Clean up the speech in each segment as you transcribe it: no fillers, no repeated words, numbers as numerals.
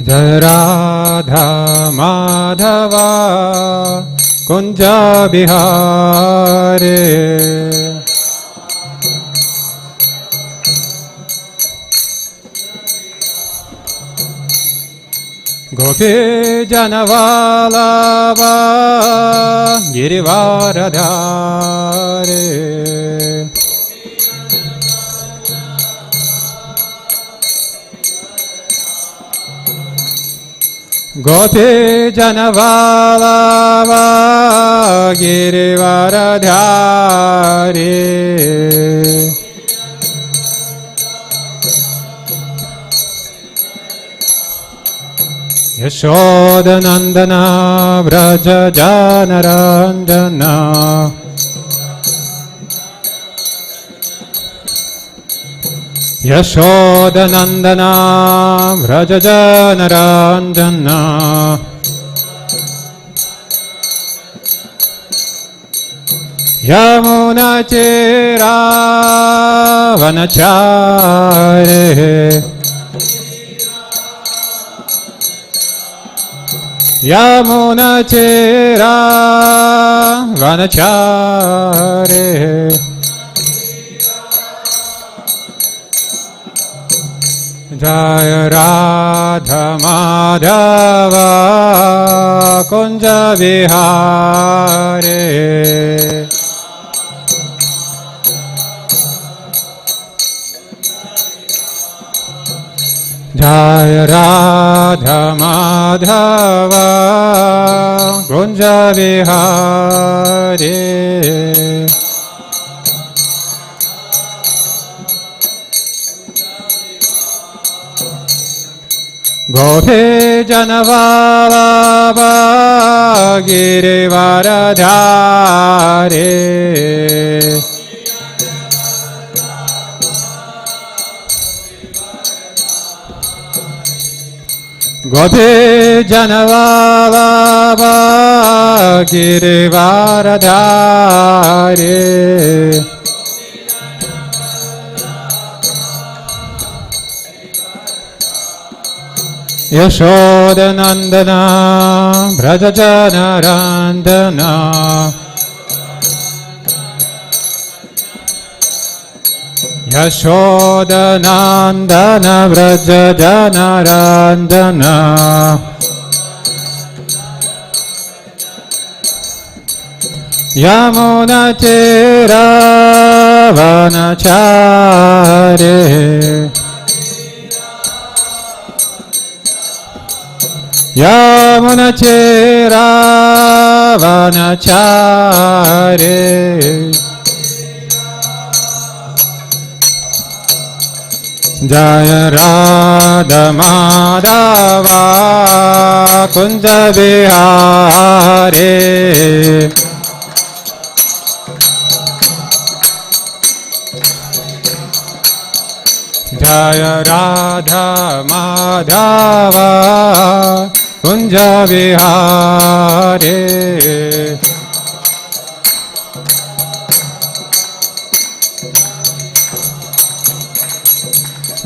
Jai Radha Madhava Kunja Bihare Gopi Janavalava Girivaradhare Gopi Janavalava Girivaradhare Yashodanandana Vraja Janarandana Yashodanandana Vraja Janarandana Yamuna Chira Vanachare Yamuna Chira Vanachare Jaya Radha Madhava Kunja Vihare Jaya Radha Madhava Kunja Vihare Gopi Janavalava Girivaradhare Gopi Janavalava Girivaradhare Yashodanandana Vraja Janarandana Yashodanandana Vraja Janarandana Yamuna Chira Vanachare Yamuna Chira Vanachare Jaya Radha Madhava Kunja Vihare Jaya Radha Madhava Kunja Vihare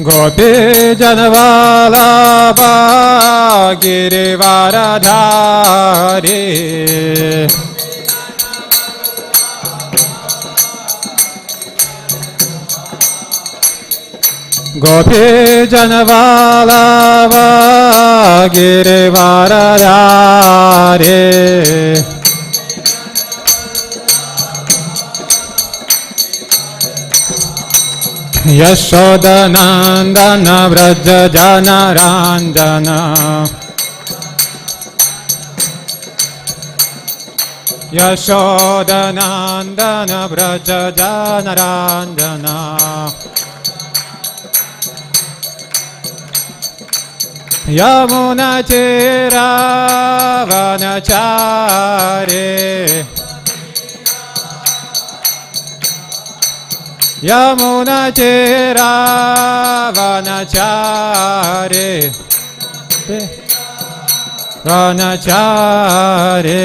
Gopi Janavalava Girivaradhare Gopi Janavalava Girivaradhare Yashodanandana Vraja Janarandana Yashodanandana Vraja Janarandana Yamuna Chira Vanachare Yamuna Chira Vanachare Vanachare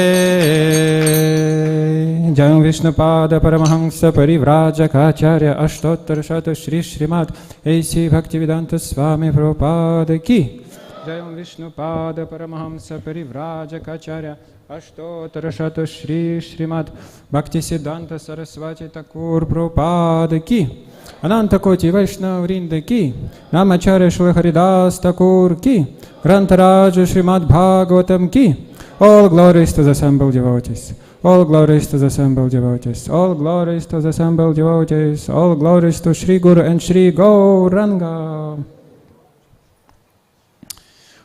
Jayam Vishnupada Paramahamsa Parivrajacharya Ashtottara Shata Shri Srimad A.C. Bhaktivedanta Swami Prabhupada Ki Jayam Vishnupada Paramahamsa Parivrajakacarya Ashtottara Shata Shri Srimad Bhakti Siddhanta Saraswati Thakur Prabhupada Ki Ananta Koti Vaishnava Vrinda Ki Namacharya Shri Haridas Thakur Ki Grantaraja Srimad Bhagavatam Ki. All glories to the assembled devotees. All glories to the assembled devotees. All glories to the assembled devotees. All glories to Sri Guru and Sri Gauranga.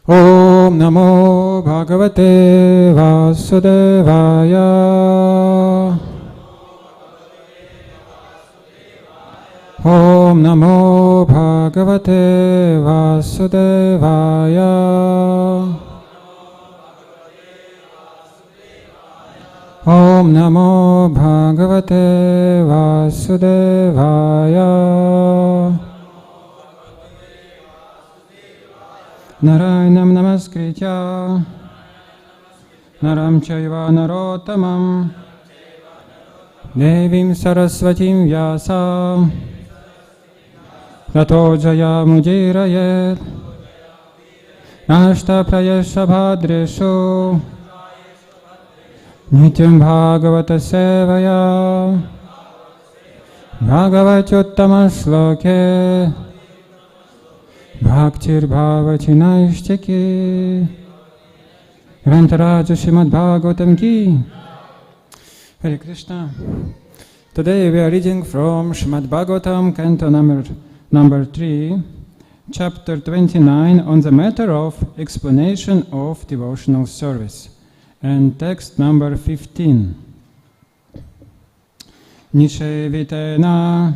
Om Namo Bhagavate Vasudevaya. Om Namo Bhagavate Vasudevaya. Om Namo Bhagavate Vasudevaya. Narayanam Namaskritya Naram Chaiva Narottamam Devim Saraswatim Vyasa Tato Jaya Mujirayet Nashta Prayesha Bhadreshu Nityam Bhagavata Sevaya Bhagavachuttama Shloke Bhaktir Bhavachinaishtaki Grantaraja Srimad Bhagavatam Ki. Hare Krishna. Today we are reading from Srimad Bhagavatam, Canto number 3, Chapter 29, on the matter of explanation of devotional service. And text number 15. Nishevitena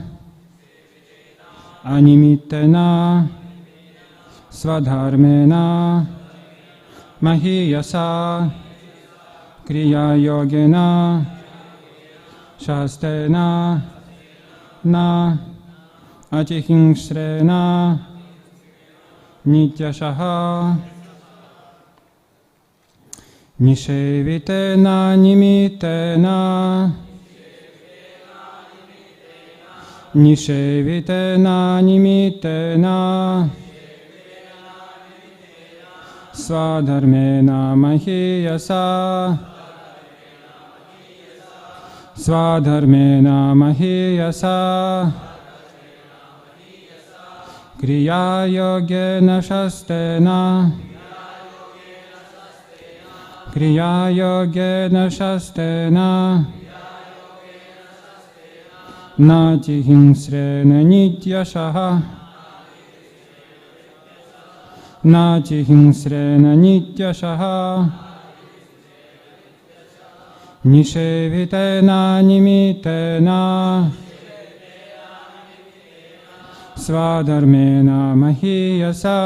Animitena Svadharmena Mahiyasa Kriya Yogena Shastena Na Atihingsrena Nityashaha Nishevitena Nimitena Nishevitena Nimitena Swadharmena Mahiyasa Swadharmena Mahiyasa Kriya Yogena Shastena Kriya Yogena Shastena Nati Hingsrena Nityashaha Nati Hingsrena Nityashaha Nishevitena Nimitena Swadharmena Mahiyasa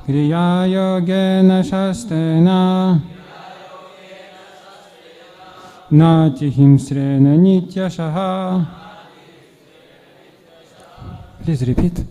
Kriya Yogena Shastena Nati Himsrena Nityashaha. Please repeat.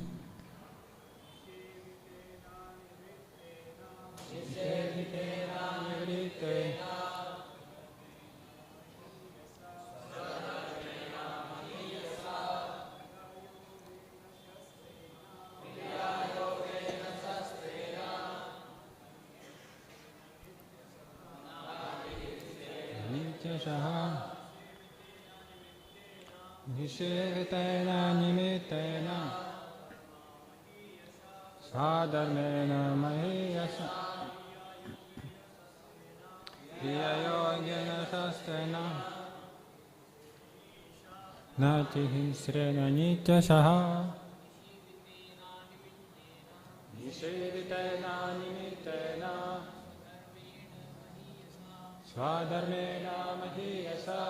Nishevitena Nimitena Swadharmena Mahiyasa Kriya Yogena Shastena Nati Hingsrena Nityashaha Nishevitena Nimitena Swadharmena Mahiyasa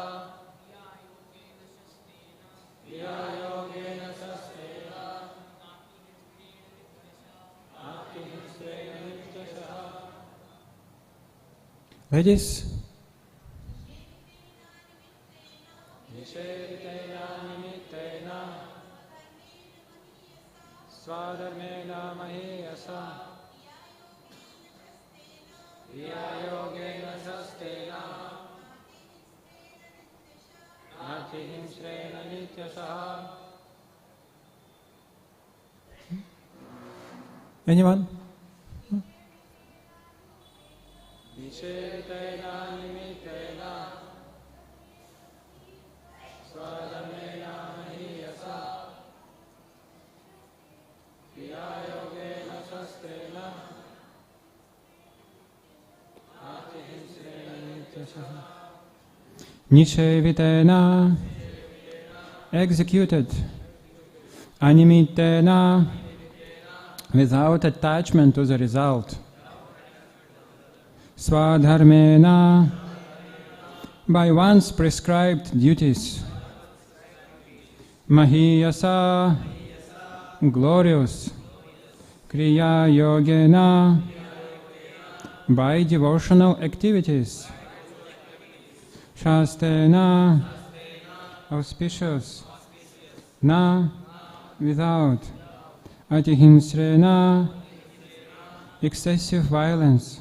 Ladies, Swadharmena Mahiyasa Yogena Shastena Natihim Srena Nityashaha. Anyone? Nishevitena, executed, animitena, without attachment to the result, swadharmena, by one's prescribed duties, mahiyasa, glorious, kriya yogena, by devotional activities, shastena, auspicious, na, without, atihinsrena, excessive violence,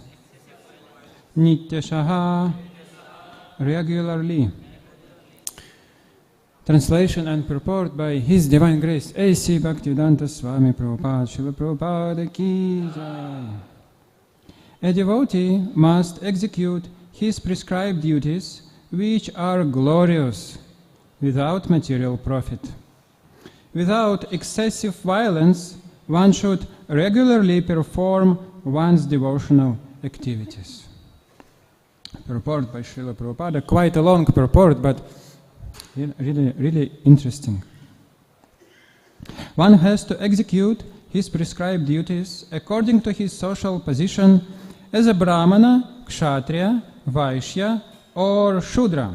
nityashaha, regularly. Translation and purport by His Divine Grace A.C. Bhaktivedanta Swami Prabhupada, Srila Prabhupada Ki Jai. A devotee must execute his prescribed duties, which are glorious, without material profit. Without excessive violence, one should regularly perform one's devotional activities. Purport by Srila Prabhupada, quite a long purport, but really interesting. One has to execute his prescribed duties according to his social position as a Brahmana, Kshatriya, Vaishya, or Shudra.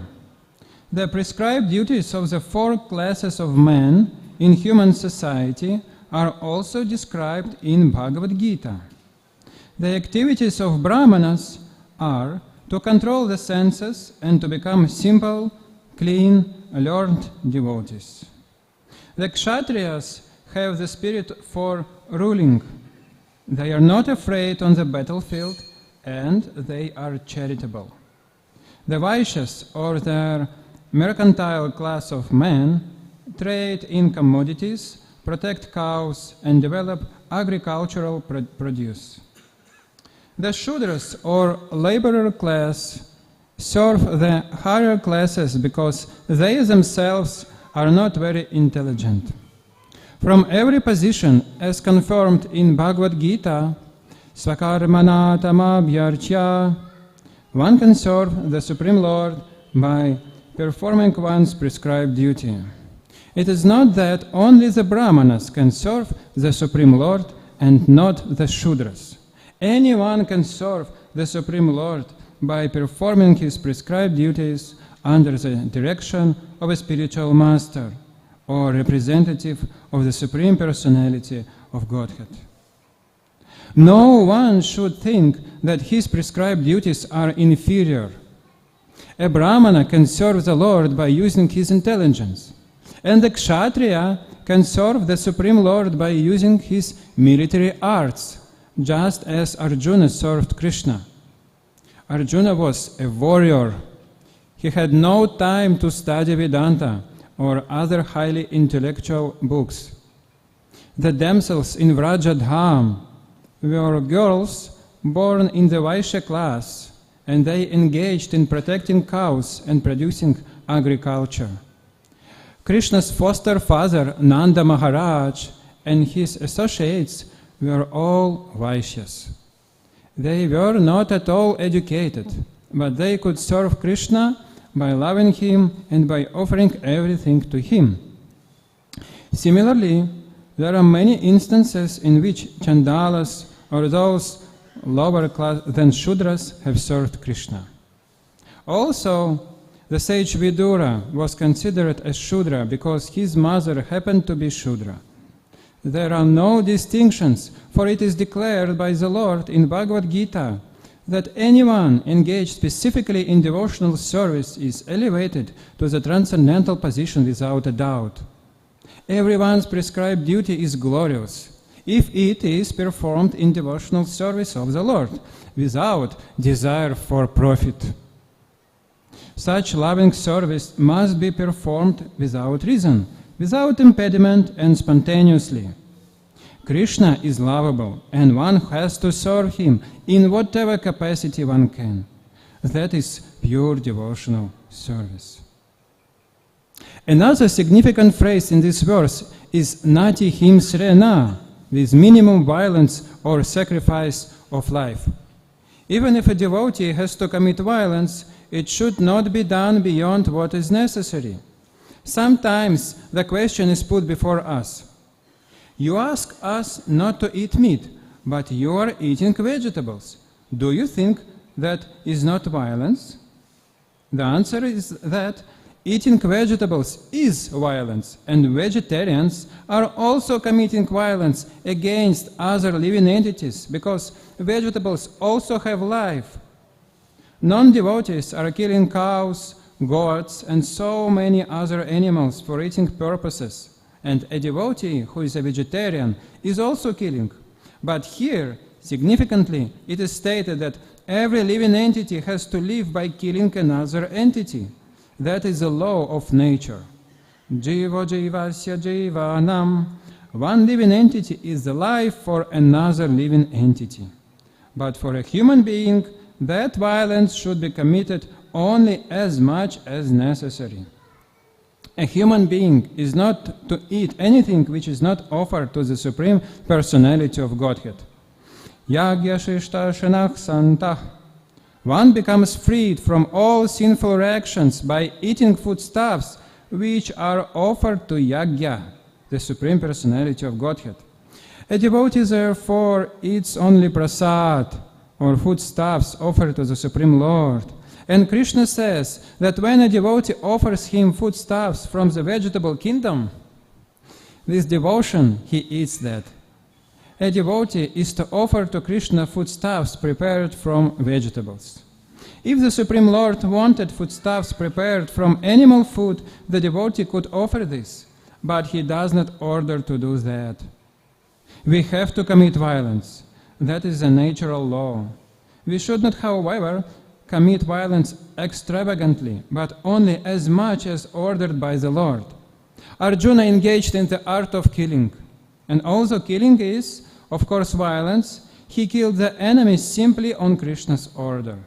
The prescribed duties of the four classes of men in human society are also described in Bhagavad Gita. The activities of Brahmanas are to control the senses and to become simple, clean, learned devotees. The Kshatriyas have the spirit for ruling. They are not afraid on the battlefield and they are charitable. The Vaishyas, or the mercantile class of men, trade in commodities, protect cows, and develop agricultural produce. The Shudras, or laborer class, serve the higher classes because they themselves are not very intelligent. From every position, as confirmed in Bhagavad Gita, Svakarmana tamabhyarchya, one can serve the Supreme Lord by performing one's prescribed duty. It is not that only the Brahmanas can serve the Supreme Lord and not the Shudras. Anyone can serve the Supreme Lord by performing his prescribed duties under the direction of a spiritual master or representative of the Supreme Personality of Godhead. No one should think that his prescribed duties are inferior. A Brahmana can serve the Lord by using his intelligence, and the Kshatriya can serve the Supreme Lord by using his military arts, just as Arjuna served Krishna. Arjuna was a warrior. He had no time to study Vedanta or other highly intellectual books. The damsels in Vrajadham were girls born in the Vaishya class, and they engaged in protecting cows and producing agriculture. Krishna's foster father, Nanda Maharaj, and his associates were all Vaishyas. They were not at all educated, but they could serve Krishna by loving him and by offering everything to him. Similarly, there are many instances in which Chandalas or those lower class than Shudras have served Krishna. Also, the sage Vidura was considered a Shudra because his mother happened to be Shudra. There are no distinctions, for it is declared by the Lord in Bhagavad Gita that anyone engaged specifically in devotional service is elevated to the transcendental position without a doubt. Everyone's prescribed duty is glorious if it is performed in devotional service of the Lord without desire for profit. Such loving service must be performed without reason, without impediment, and spontaneously. Krishna is lovable, and one has to serve him in whatever capacity one can. That is pure devotional service. Another significant phrase in this verse is nati himsrena, with minimum violence or sacrifice of life. Even if a devotee has to commit violence, it should not be done beyond what is necessary. Sometimes the question is put before us. You ask us not to eat meat, but you are eating vegetables. Do you think that is not violence? The answer is that eating vegetables is violence, and vegetarians are also committing violence against other living entities, because vegetables also have life. Non-devotees are killing cows, goats, and so many other animals for eating purposes. And a devotee who is a vegetarian is also killing. But here, significantly, it is stated that every living entity has to live by killing another entity. That is the law of nature. Jiva jivasya jivanam. One living entity is the life for another living entity. But for a human being, that violence should be committed only as much as necessary. A human being is not to eat anything which is not offered to the Supreme Personality of Godhead. Yagya shishta shanach santah. One becomes freed from all sinful reactions by eating foodstuffs which are offered to Yagya, the Supreme Personality of Godhead. A devotee therefore eats only prasad, or foodstuffs offered to the Supreme Lord. And Krishna says that when a devotee offers him foodstuffs from the vegetable kingdom, with devotion he eats that. A devotee is to offer to Krishna foodstuffs prepared from vegetables. If the Supreme Lord wanted foodstuffs prepared from animal food, the devotee could offer this, but he does not order to do that. We have to commit violence. That is a natural law. We should not, however, commit violence extravagantly, but only as much as ordered by the Lord. Arjuna engaged in the art of killing, and although killing is, of course, violence, he killed the enemy simply on Krishna's order.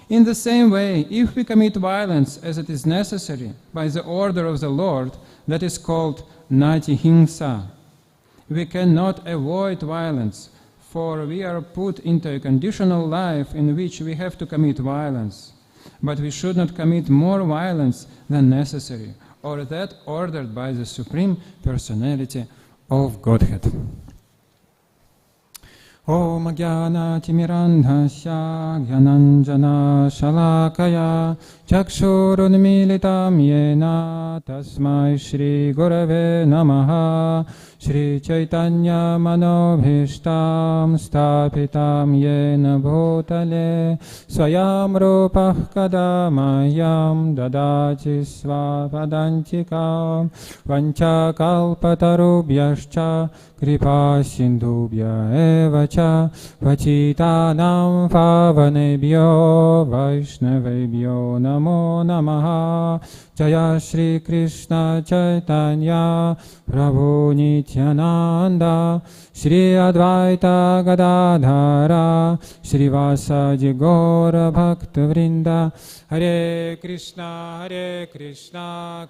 In the same way, if we commit violence as it is necessary by the order of the Lord, that is called nati himsa, we cannot avoid violence, for we are put into a conditional life in which we have to commit violence. But we should not commit more violence than necessary, or that ordered by the Supreme Personality of Godhead. Om Jnana Timirandhasya Jnananjana Shalakaya Chakshurunmilitam Yena Tasmai Shri Gurave Namaha Shri Chaitanya Manobhishtam Stapitam Yena Bhutale Swayam Rupah Kadamayam Dadati Svapadantikam Vanchakalpatarubhyascha Kripa Sindhubhya Evacha Vachitanam Pavanebhyo Vaishnavebhyo Namo Namaha Jaya Shri Krishna Chaitanya Prabhu Nityananda Shri Advaita Gadadhara Shri Vasaji Gaura Bhakta Vrinda Hare Krishna Krishna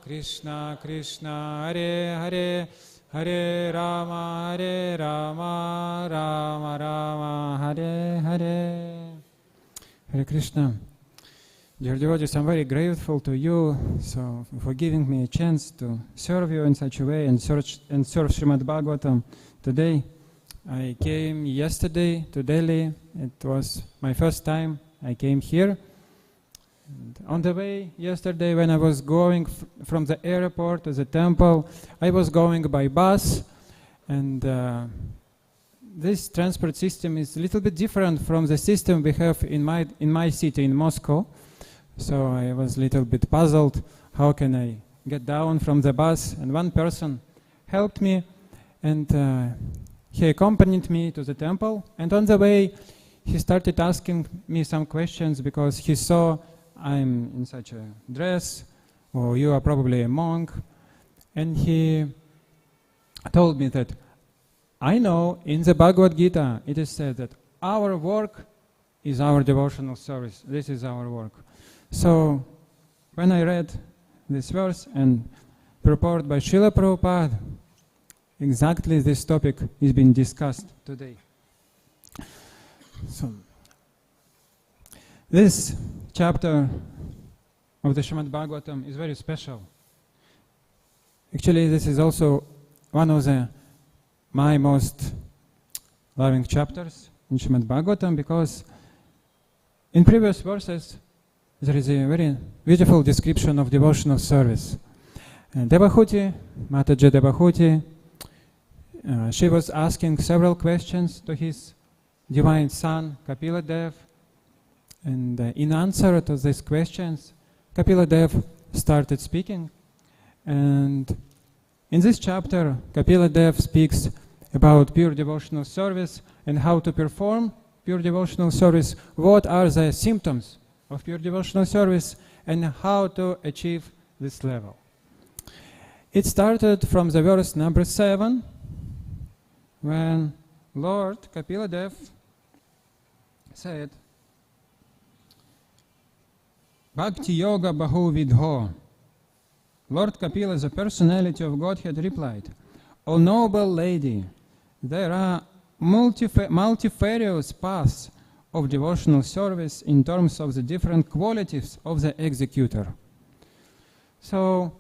Krishna Hare Hare Hare Rama Rama Rama Hare Hare. Hare Krishna. Dear devotees, I'm very grateful to you for giving me a chance to serve you in such a way and serve Srimad Bhagavatam today. I came yesterday to Delhi. It was my first time I came here. And on the way yesterday, when I was going from the airport to the temple, I was going by bus, and this transport system is a little bit different from the system we have in my city, in Moscow. So I was a little bit puzzled, how can I get down from the bus? And one person helped me, and he accompanied me to the temple. And on the way, he started asking me some questions because he saw I'm in such a dress, or you are probably a monk. And he told me that I know in the Bhagavad Gita it is said that our work is our devotional service. This is our work. So when I read this verse and purport by Srila Prabhupada, exactly this topic is being discussed today. So this chapter of the Srimad Bhagavatam is very special. Actually, this is also one of my most loving chapters in Srimad Bhagavatam, because in previous verses there is a very beautiful description of devotional service. Devahuti, Mataji Devahuti, she was asking several questions to his divine son Kapila Dev, and in answer to these questions Kapila Dev started speaking. And in this chapter Kapila Dev speaks about pure devotional service and how to perform pure devotional service, what are the symptoms of pure devotional service, and how to achieve this level. It started from the verse number 7, when Lord Kapila Dev said, Bhakti Yoga Bahu Vidho. Lord Kapila, the personality of Godhead, replied, O noble lady, there are multifarious paths of devotional service in terms of the different qualities of the executor. So,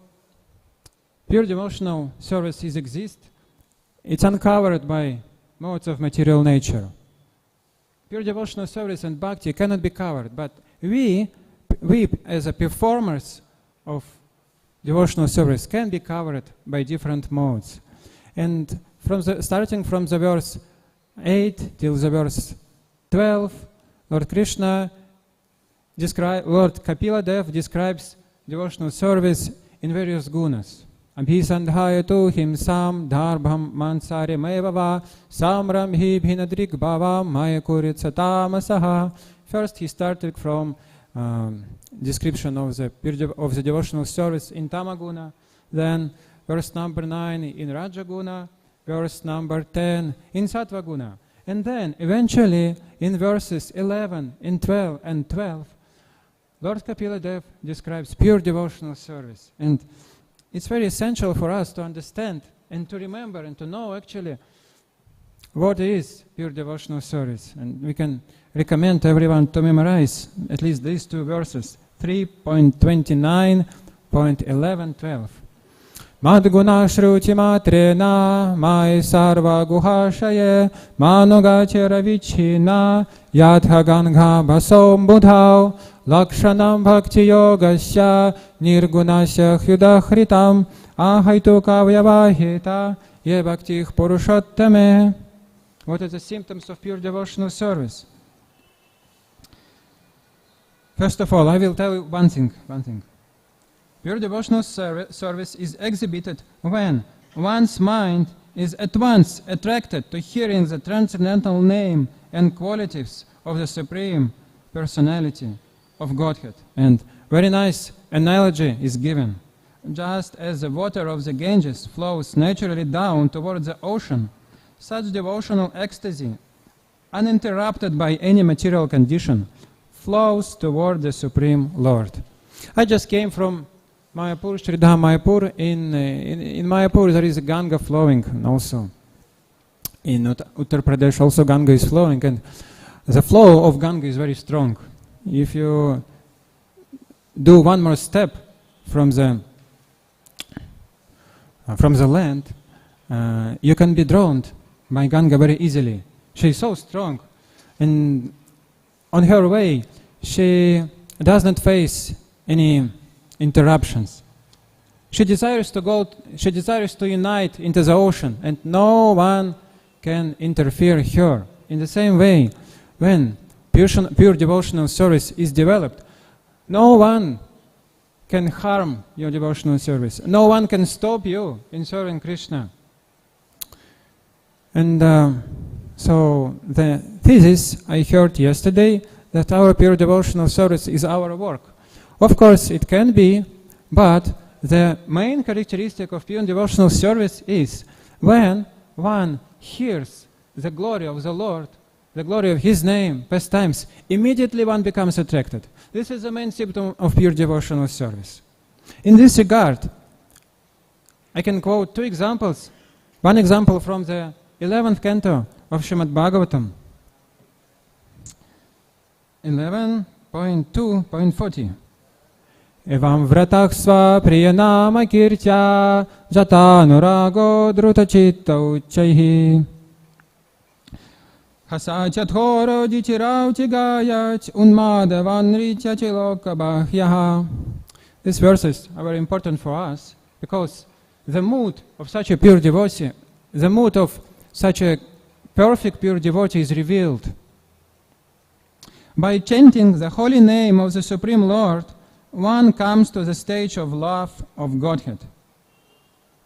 pure devotional service exists. It's uncovered by modes of material nature. Pure devotional service and bhakti cannot be covered, but we as a performers of devotional service can be covered by different modes. And starting from the verse 8 till the verse 12, Lord Kapila Dev describes devotional service in various gunas. Abhisandhayatu himsam darbham mansare mayavava samram hi bhinadrik bhava mayakuritsatam. First he started from description of the devotional service in Tamaguna, then verse number 9 in Rajaguna, verse number 10 in Sattvaguna, and then eventually in verses 11 and 12, Lord Kapila Dev describes pure devotional service. And it's very essential for us to understand and to remember and to know actually what is pure devotional service. And we can recommend everyone to memorize at least these two verses, 3.29.11.12. Madguna shruti matrena mai sarva guhashaye manogachera vichina yatha gangha basom budhau lakshanam bhakti yogasya nirgunasya hyudahritam ahaitu kavyavahita ye bhaktih purushottame. What are the symptoms of pure devotional service? First of all, I will tell you one thing. Pure devotional service is exhibited when one's mind is at once attracted to hearing the transcendental name and qualities of the Supreme Personality of Godhead. And very nice analogy is given. Just as the water of the Ganges flows naturally down towards the ocean, such devotional ecstasy, uninterrupted by any material condition, flows toward the Supreme Lord. I just came from Mayapur, Sridham Mayapur. In Mayapur there is a Ganga flowing also. In Uttar Pradesh also Ganga is flowing, and the flow of Ganga is very strong. If you do one more step from the land, you can be drawn by Ganga very easily. She is so strong, and on her way she does not face any interruptions. She desires to unite into the ocean, and no one can interfere her. In the same way, when pure devotional service is developed, no one can harm your devotional service. No one can stop you in serving Krishna. And so the thesis I heard yesterday, that our pure devotional service is our work. Of course, it can be, but the main characteristic of pure devotional service is when one hears the glory of the Lord, the glory of His name, pastimes, immediately one becomes attracted. This is the main symptom of pure devotional service. In this regard, I can quote two examples. One example from the 11th canto of Srimad Bhagavatam, 11.2.40. Evam vratah sva priyanama kirtya jatanurago drutachitta uchaihi hasachathoro jichirauchi gayach unmadavan richa chiloka bahyaha. These verses are very important for us because the mood of such a pure devotee, the mood of such a perfect pure devotee is revealed. By chanting the holy name of the Supreme Lord, one comes to the stage of love of Godhead.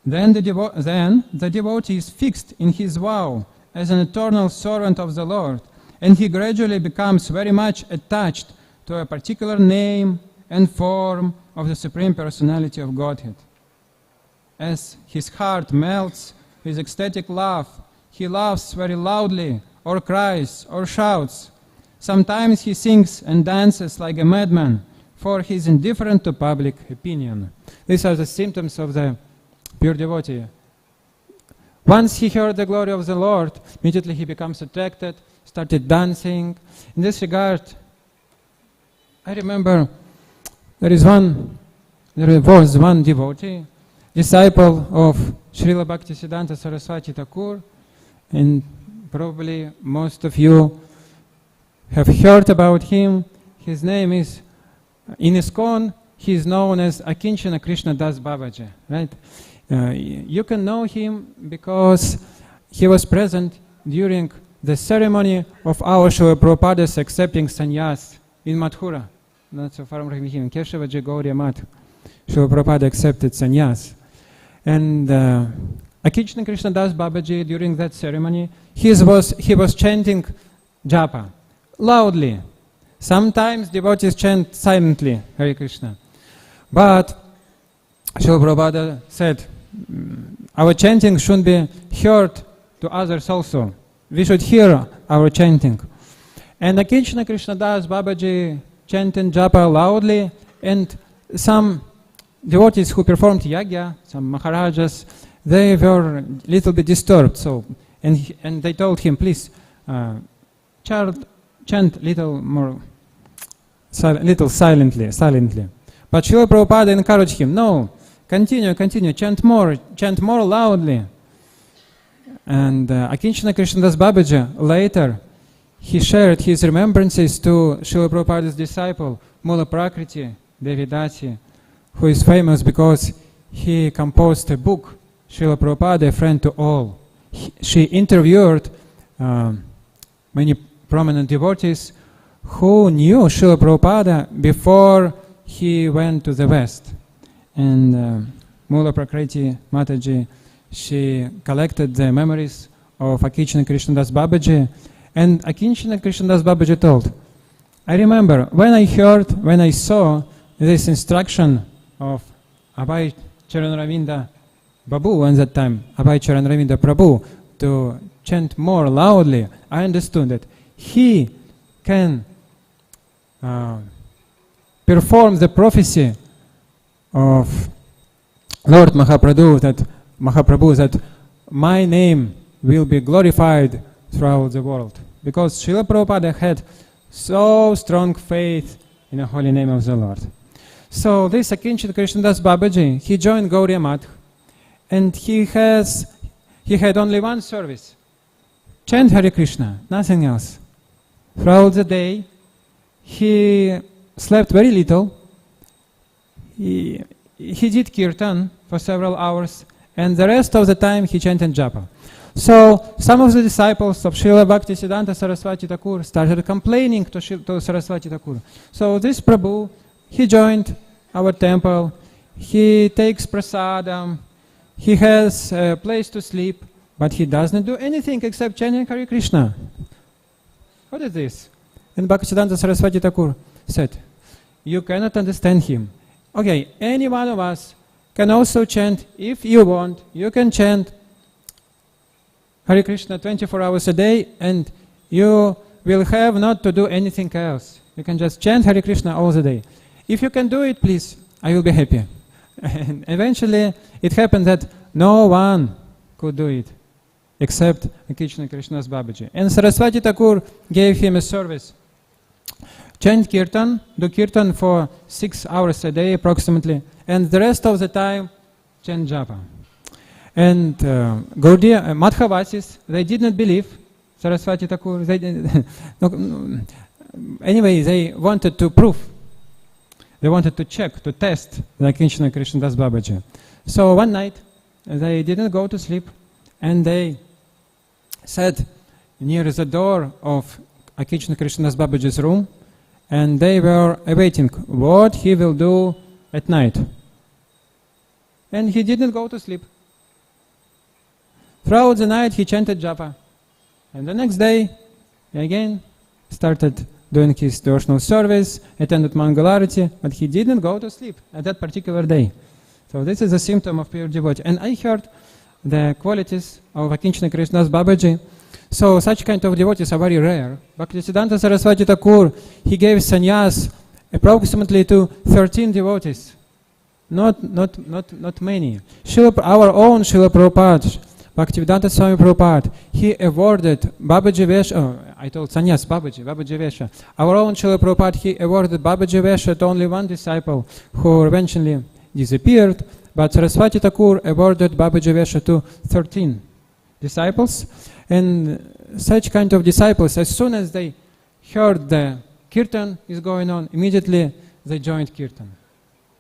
Then the devotee is fixed in his vow as an eternal servant of the Lord, and he gradually becomes very much attached to a particular name and form of the Supreme Personality of Godhead. As his heart melts with ecstatic love, he laughs very loudly, or cries, or shouts. Sometimes he sings and dances like a madman, for he is indifferent to public opinion. These are the symptoms of the pure devotee. Once he heard the glory of the Lord, immediately he becomes attracted, started dancing. In this regard, I remember there was one devotee, disciple of Srila Bhaktisiddhanta Saraswati Thakur, and probably most of you have heard about him. His name is, in ISKCON, he is known as Akinchana Krishna Das Babaji, right? You can know him because he was present during the ceremony of our Srila Prabhupada's accepting sannyas in Mathura. Not so far from him, Keshavaji Gauriya Math. Srila Prabhupada accepted sannyas. And Akinchana Krishna Das Babaji, during that ceremony, he was chanting japa loudly. Sometimes devotees chant silently, Hare Krishna. But Srila Prabhupada said, our chanting should be heard to others also. We should hear our chanting. And Akinchana Krishna Das Babaji chanted japa loudly, and some devotees who performed yagya, some maharajas, they were a little bit disturbed. So, and they told him, please, chant little more, little silently. But Srila Prabhupada encouraged him, no, continue, chant more loudly. And Akinchana Krishna Das Babaji later, he shared his remembrances to Srila Prabhupada's disciple, Mula Prakriti Devidasi, who is famous because he composed a book, Srila Prabhupada, a friend to all. She interviewed many prominent devotees who knew Srila Prabhupada before he went to the West. And Mula Prakriti Mataji, she collected the memories of Akinchana Krishna Das Babaji, and Akinchana Krishna Das Babaji told, I remember when I saw this instruction of Abhay Charanaravinda Babu at that time, Abhay Charanaravinda Prabhu, to chant more loudly, I understood that he can perform the prophecy of Lord Mahaprabhu that my name will be glorified throughout the world. Because Srila Prabhupada had so strong faith in the holy name of the Lord. So this Akinchana Krishna Das Babaji, he joined Gauriya Math, and he had only one service. Chant Hare Krishna, nothing else. Throughout the day, he slept very little. He did kirtan for several hours, and the rest of the time he chanted japa. So some of the disciples of Srila Bhaktisiddhanta Saraswati Thakur started complaining to Saraswati Thakur. So this Prabhu, he joined our temple, he takes prasadam, he has a place to sleep, but he does not do anything except chanting Hare Krishna. What is this? And Bhaktisiddhanta Saraswati Thakur said, you cannot understand him. Okay, any one of us can also chant. If you want, you can chant Hare Krishna 24 hours a day, and you will have not to do anything else. You can just chant Hare Krishna all the day. If you can do it, please, I will be happy. And eventually, it happened that no one could do it except ISKCON Krishnadas Babaji. And Saraswati Thakur gave him a service. Chant Kirtan, do Kirtan for 6 hours a day approximately, and the rest of the time, chant Japa. And Gaudiya, Madhavasis, they did not believe Saraswati Thakur. Anyway, they wanted to prove. They wanted to check, to test the ISKCON Krishnadas Babaji. So one night, they didn't go to sleep, and they sat near the door of ISKCON Krishnadas Babaji's room, and they were awaiting what he will do at night. And he didn't go to sleep. Throughout the night, he chanted japa. And the next day, he again started doing his devotional service, attended Mangalarati, but he didn't go to sleep at that particular day. So this is a symptom of pure devotee. And I heard the qualities of ISKCON Krishnadas Babaji. So such kind of devotees are very rare. Bhaktisiddhanta Saraswati Thakur, he gave sannyas approximately to 13 devotees. Not many. Our own Srila Prabhupada, Bhaktivedanta Swami Prabhupada, he awarded Babaji Vesha, I told sannyas, Babaji Vesha. Our own Srila Prabhupada, he awarded Babaji Vesha to only one disciple who eventually disappeared, but Saraswati Thakur awarded Babaji Vesha to 13 disciples. And such kind of disciples, as soon as they heard the kirtan is going on, immediately they joined kirtan.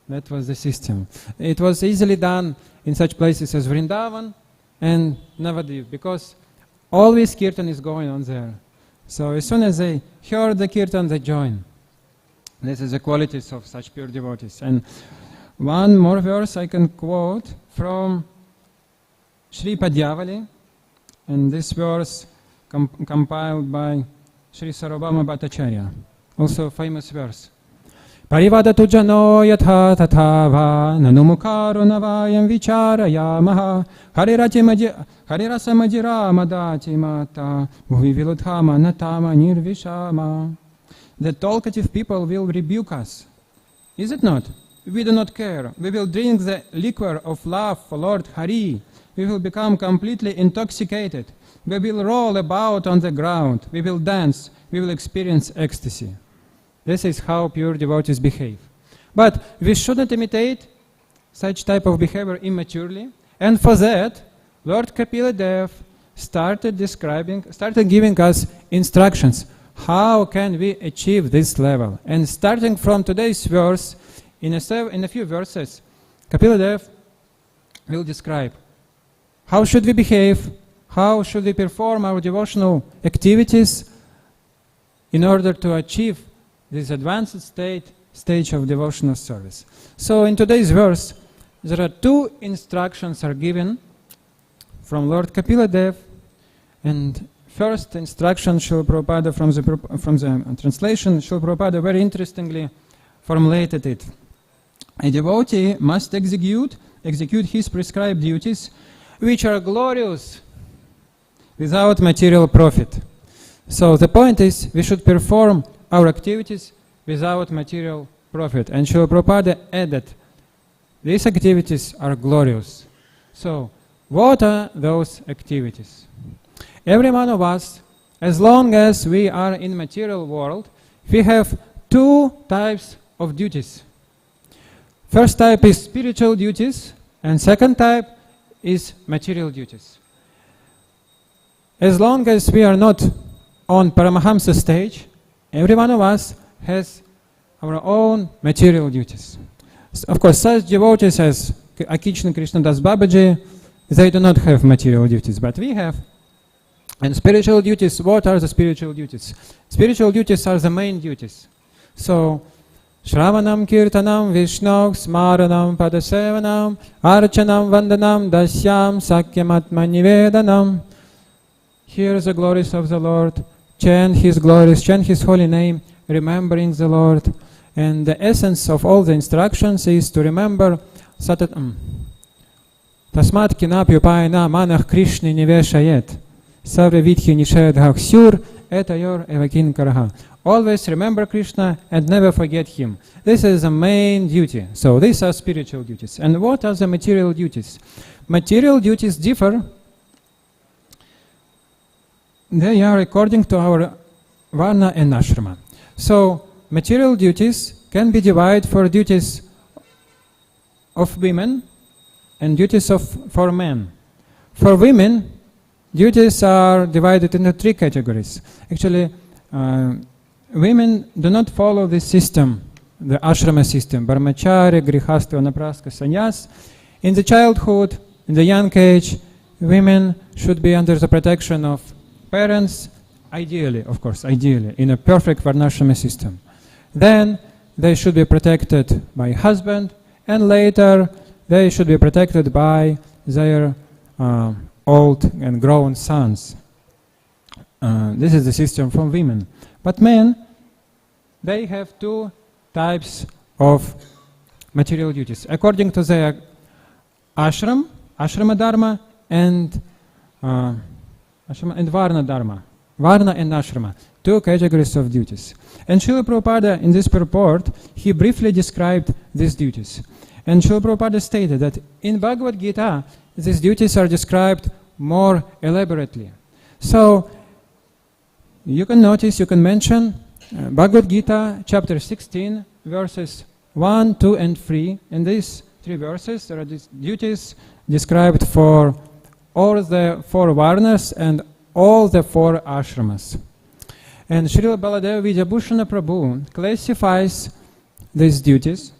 That was the system. It was easily done in such places as Vrindavan and Navadvip, because always kirtan is going on there. So as soon as they heard the kirtan, they joined. This is the qualities of such pure devotees. And one more verse I can quote from Sri Padyavali, and this verse compiled by Sri Sarvabhauma Bhattacharya, also a famous verse. Parivadatu jano yatha tathava nanumukaro navayam vicharayamaha harirasa majira madati mata bhuvi viludhama natama nirvishama. The talkative people will rebuke us. Is it not? We do not care. We will drink the liquor of love for Lord Hari. We will become completely intoxicated. We will roll about on the ground. We will dance. We will experience ecstasy. This is how pure devotees behave. But we shouldn't imitate such type of behavior immaturely. And for that, Lord Kapila Dev started giving us instructions. How can we achieve this level? And starting from today's verse, in a few verses, Kapila Dev will describe how should we behave, how should we perform our devotional activities in order to achieve this advanced stage of devotional service. So in today's verse, there are two instructions are given from Lord Kapila Dev, and first instruction, Srila Prabhupada from the translation, Srila Prabhupada very interestingly formulated it. A devotee must execute his prescribed duties, which are glorious without material profit. So the point is, we should perform our activities without material profit. And Srila Prabhupada added, these activities are glorious. So, what are those activities? Every one of us, as long as we are in material world, we have two types of duties. First type is spiritual duties, and second type is material duties. As long as we are not on Paramahamsa stage, every one of us has our own material duties. Of course, such devotees as ISKCON Krishnadas Babaji, they do not have material duties, but we have. And spiritual duties, what are the spiritual duties? Spiritual duties are the main duties. So, Shravanam Kirtanam Vishnu Smaranam Padasevanam Archanam Vandanam Dasyam Sakyamatma Nivedanam. Hear the glories of the Lord, chant His glories, chant His holy name, remembering the Lord. And the essence of all the instructions is to remember Tasmat Kinapyupayana Manach Krishna Niveshayet. Sarve Vidhi Nishedhak Sur Etayor Evakin Karaha. Always remember Krishna and never forget him. This is the main duty. So these are spiritual duties. And what are the material duties? Material duties differ. They are according to our Varna and Ashrama. So material duties can be divided for duties of women and duties for men. For women, duties are divided into 3 categories. Actually, women do not follow this system, the ashrama system, brahmacharya, grihastha, vanaprastha, sannyas. In the childhood, in the young age, women should be under the protection of parents, ideally, of course, ideally, in a perfect varnashrama system. Then they should be protected by husband, and later they should be protected by their old and grown sons. This is the system for women. But men, they have 2 types of material duties. According to their ashrama dharma and varna dharma. Varna and ashrama, 2 categories of duties. And Srila Prabhupada, in this purport, he briefly described these duties. And Srila Prabhupada stated that in Bhagavad Gita, these duties are described more elaborately. So, you can notice, you can mention Bhagavad Gita, chapter 16, verses 1, 2, and 3. In these 3 verses, there are these duties described for all the 4 varnas and all the 4 ashramas. And Srila Baladeva Vidyabhushana Prabhu classifies these duties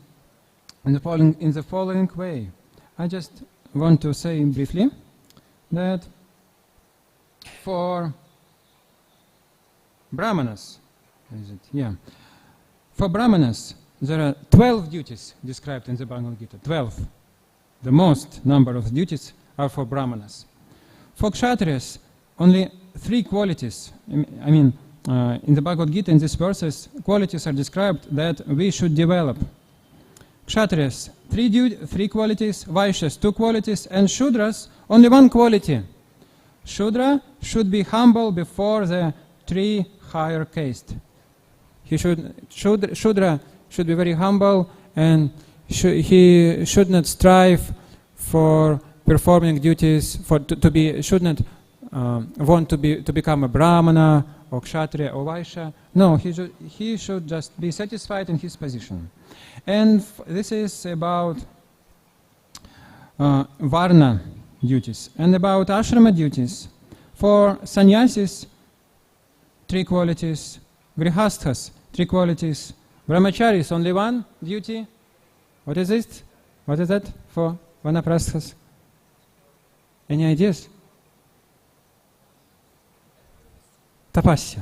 in the following way. I just want to say briefly that for Brahmanas, for Brahmanas, there are 12 duties described in the Bhagavad Gita. 12. The most number of duties are for Brahmanas. For Kshatriyas, only 3 qualities. In the Bhagavad Gita, in these verses, qualities are described that we should develop. Kshatriyas, 3 qualities, Vaishyas, 2 qualities, and Shudras, only 1 quality. Shudra should be humble before the 3 higher caste. Shudra should be very humble, and he should not strive for performing duties, should not want to become a Brahmana or Kshatriya or Vaishya. No, he should just be satisfied in his position. And this is about Varna duties. And about Ashrama duties, for sannyasis, 3 qualities, grihasthas, 3 qualities, brahmacharis, only 1 duty. What is it? What is that for vanaprasthas? Any ideas? Tapasya.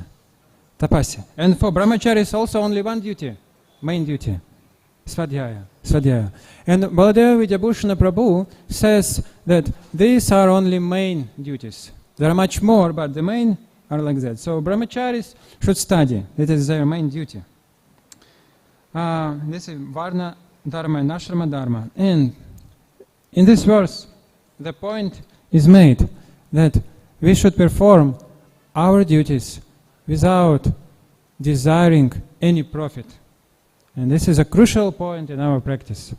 Tapasya. And for brahmacharis also only 1 duty, main duty. Svadhyaya. Svadhyaya. And Baladeva Vidyabhushana Prabhu says that these are only main duties. There are much more, but the main are like that. So brahmacharis should study. That is their main duty. This is Varna Dharma and Ashrama Dharma. And in this verse, the point is made that we should perform our duties without desiring any profit. And this is a crucial point in our practice.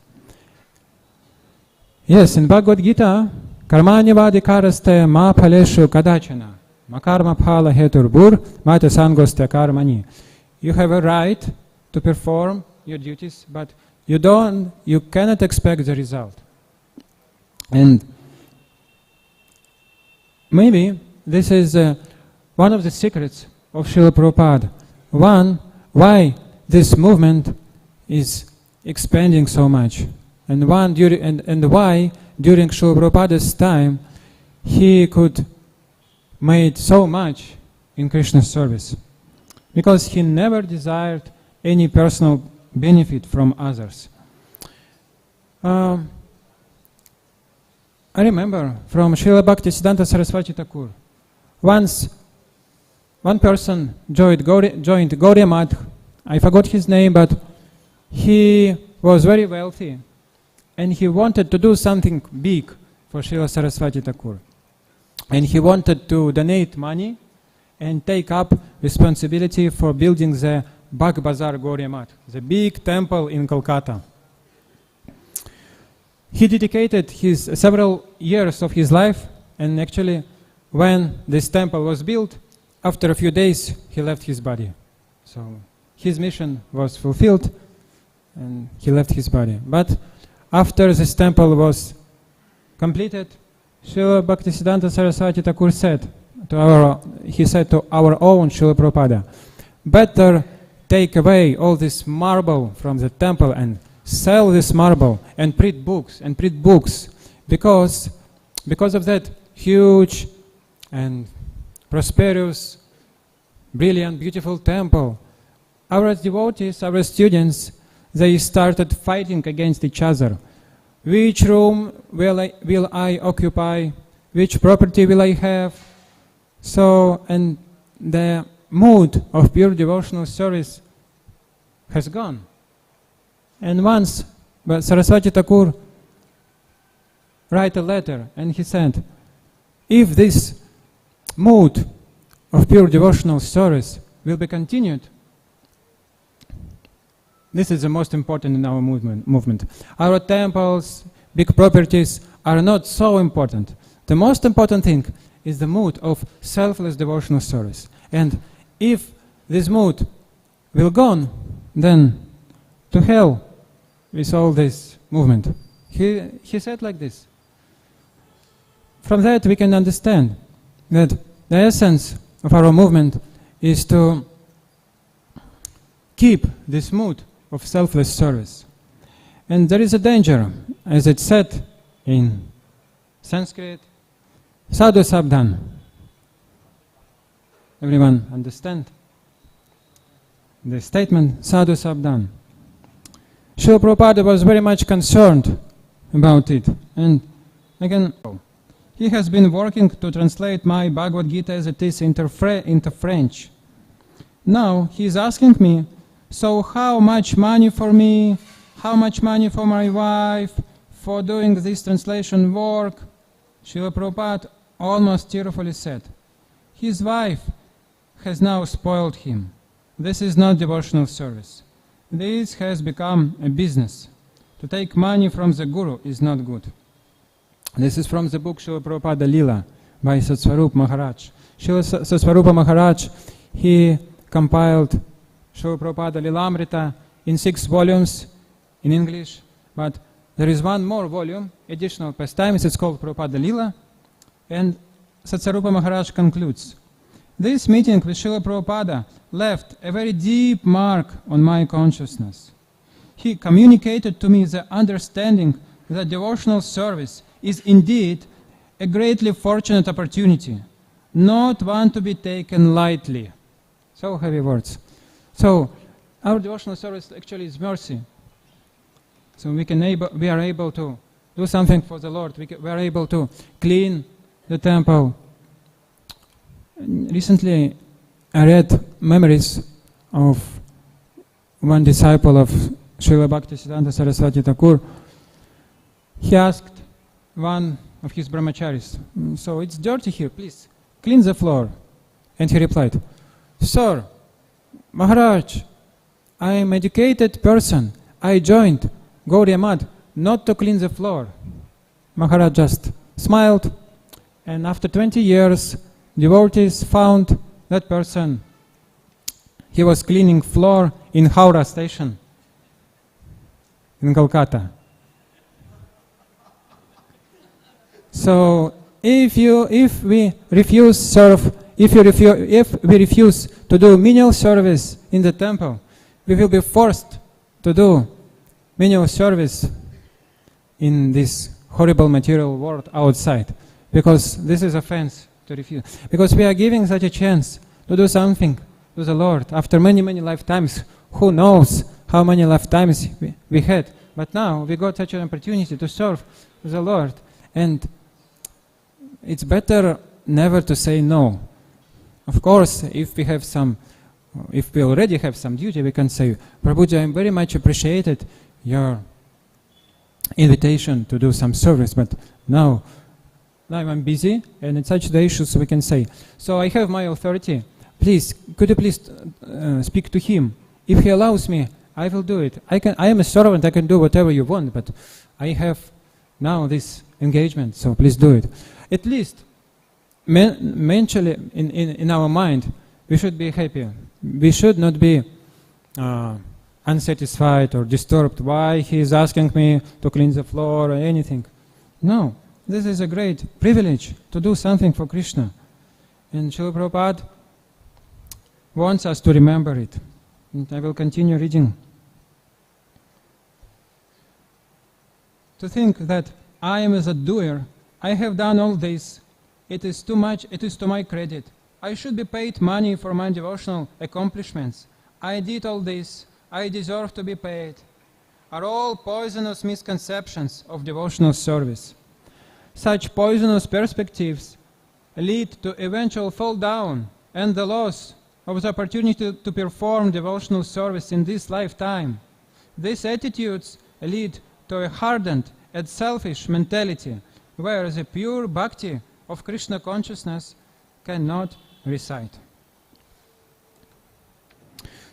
Yes, in Bhagavad Gita, Karmanyavadikaraste ma phaleshu kadachana makarma phala heturbur mata sangoste karmani. You have a right to perform your duties, but you cannot expect the result. And maybe this is one of the secrets of Srila Prabhupada. One, why this movement is expanding so much, and why during Srila Prabhupada's time he could make so much in Krishna's service, because he never desired any personal benefit from others. I remember from Srila Bhaktisiddhanta Saraswati Thakur, once one person joined Gauriya Math. I forgot his name, but he was very wealthy, and he wanted to do something big for Srila Saraswati Thakur. and he wanted to donate money and take up responsibility for building the Bag Bazar Gauriya Math, the big temple in Kolkata. He dedicated his several years of his life, and actually when this temple was built, after a few days he left his body. So his mission was fulfilled and he left his body. But after this temple was completed, Srila Bhaktisiddhanta Saraswati Thakur said to our own Srila Prabhupada, better take away all this marble from the temple and sell this marble and print books, because of that huge and prosperous, brilliant, beautiful temple, our devotees, our students, they started fighting against each other. Which room will I occupy? Which property will I have? So, and the mood of pure devotional service has gone. And once Saraswati Thakur wrote a letter and he said, if this mood of pure devotional service will be continued, this is the most important in our movement. Our temples, big properties are not so important. The most important thing is the mood of selfless devotional service. And if this mood will gone, then to hell with all this movement. He said like this. From that we can understand that the essence of our movement is to keep this mood of selfless service. And there is a danger, as it's said in Sanskrit, sadhu sabdan. Everyone understand the statement, sadhu sabdan? Srila Prabhupada was very much concerned about it. And again, he has been working to translate my Bhagavad Gita as it is into French. Now he is asking me, so how much money for me, how much money for my wife, for doing this translation work? Srila Prabhupada almost tearfully said, his wife has now spoiled him. This is not devotional service. This has become a business. To take money from the Guru is not good. This is from the book Srila Prabhupada Lila by Satsvarupa Maharaj. Srila Satsvarupa Maharaj, he compiled Srila Prabhupada Lilamrita in 6 volumes in English, but there is one more volume, additional pastimes, it's called Prabhupada Lila, and Satsvarupa Maharaj concludes, this meeting with Srila Prabhupada left a very deep mark on my consciousness. He communicated to me the understanding that devotional service is indeed a greatly fortunate opportunity, not one to be taken lightly. So heavy words. So our devotional service actually is mercy. So we are able to do something for the Lord. We are able to clean the temple. Recently I read memories of one disciple of Srila Bhaktisiddhanta Saraswati Thakur. He asked one of his brahmacharis, so it's dirty here, please clean the floor. And he replied, Sir, Maharaj, I am an educated person. I joined Gauriya Math not to clean the floor. Maharaj just smiled, and after 20 years, devotees found that person. He was cleaning floor in Howrah station in Kolkata. So if we refuse to do menial service in the temple, we will be forced to do menial service in this horrible material world outside, because this is offense to refuse. Because we are giving such a chance to do something to the Lord after many, many lifetimes. Who knows how many lifetimes we had. But now we got such an opportunity to serve the Lord. And it's better never to say no. Of course, if we already have some duty, we can say, Prabhuji, I very much appreciated your invitation to do some service, but now now I'm busy, and in such the issues we can say, so I have my authority. Please, could you please speak to him? If he allows me, I will do it. I am a servant, I can do whatever you want, but I have now this engagement, so please do it. At least, mentally, in our mind, we should be happy. We should not be unsatisfied or disturbed. Why he is asking me to clean the floor or anything. No, this is a great privilege to do something for Krishna. And Srila Prabhupada wants us to remember it. And I will continue reading. To think that I am as a doer, I have done all this, it is too much, it is to my credit. I should be paid money for my devotional accomplishments. I did all this, I deserve to be paid, are all poisonous misconceptions of devotional service. Such poisonous perspectives lead to eventual fall down and the loss of the opportunity to perform devotional service in this lifetime. These attitudes lead to a hardened and selfish mentality where the pure bhakti of Krishna consciousness cannot reside.